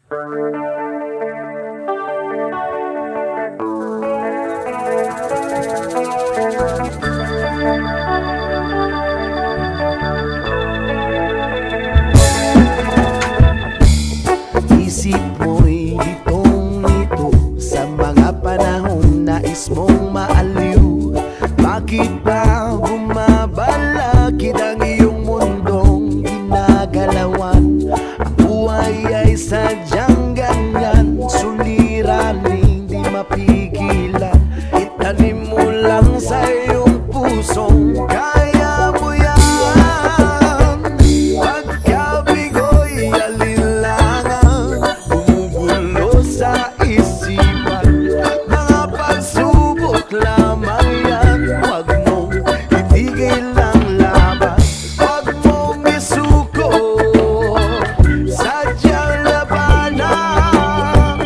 Isip mo'y ditong-ito sa mga panahon nais mong maaliw. Bakit ba bumabalakid ang iyong mundong ginagalawan? Ang buhay ay sadyang ganyan, suliraning di mapigilan. Itanim mo lang sa iyong pusong kaya mo yan. Pagkabigo'y alinlangan, bumubulo sa isipan. Mga pagsubok lamang yan, huwag mong itigil ang laban. Huwag mong isuko, sadyang labanan.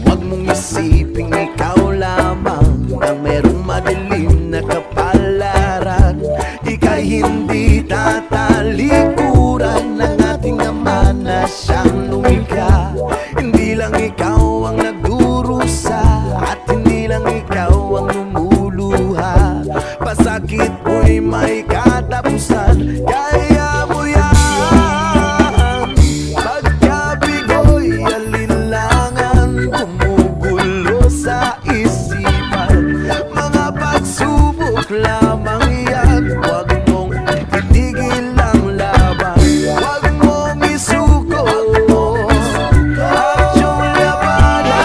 Huwag mong isiping ikaw lamang ang merong madilim na kapalaran. Ika'y hindi tatalikuran ng ating Ama na siyang lumikha. Hindi lang ikaw ang nagdurusa at hindi lang ikaw ang lumuluha. Pasakit mo'y may katapusan, kaya mo yan. Pagkabigo'y alinlangan, gumugulo sa isipan. Mga pagsubok lamang yan, huwag mong itigil ang laban. Huwag mong isuko at yung labanan.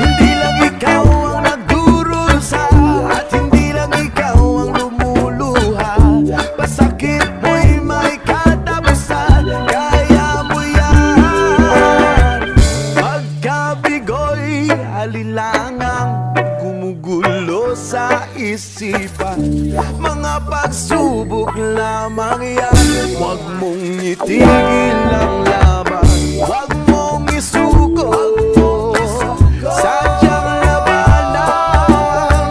Hindi lang ikaw ang nagdurusa at hindi lang ikaw ang lumuluha. Pasakit mo'y may katapusan, kaya mo yan. Pagkabigo'y alilangang, gumugulo sa isipan. Mga pagsubok lamang yan, huwag mong itigil ang laban. Huwag mong isuko, sadyang labanan.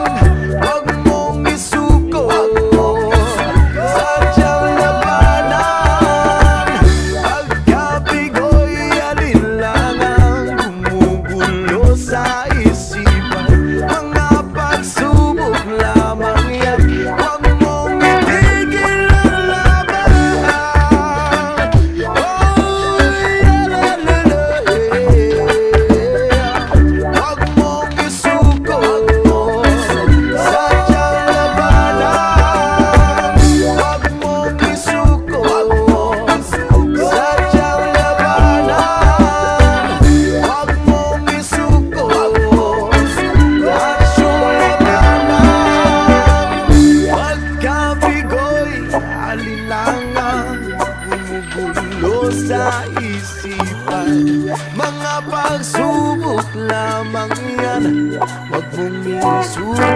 Huwag mong isuko, sadyang labanan. Pagkabigo'y alinlangan, gumugulo sa isipan. Mga pagsubok lamang yan, huwag mong itigil ang laban. Oh, la la la la, huwag mong isuko, sadyang labanan. Huwag mong isuko, sadyang labanan. Huwag mong isuko, at yung labanan. Pagkabigo'y alinlangan, gumugulo sa isipan. Mga pagsubok lamang yan, huwag mong isuko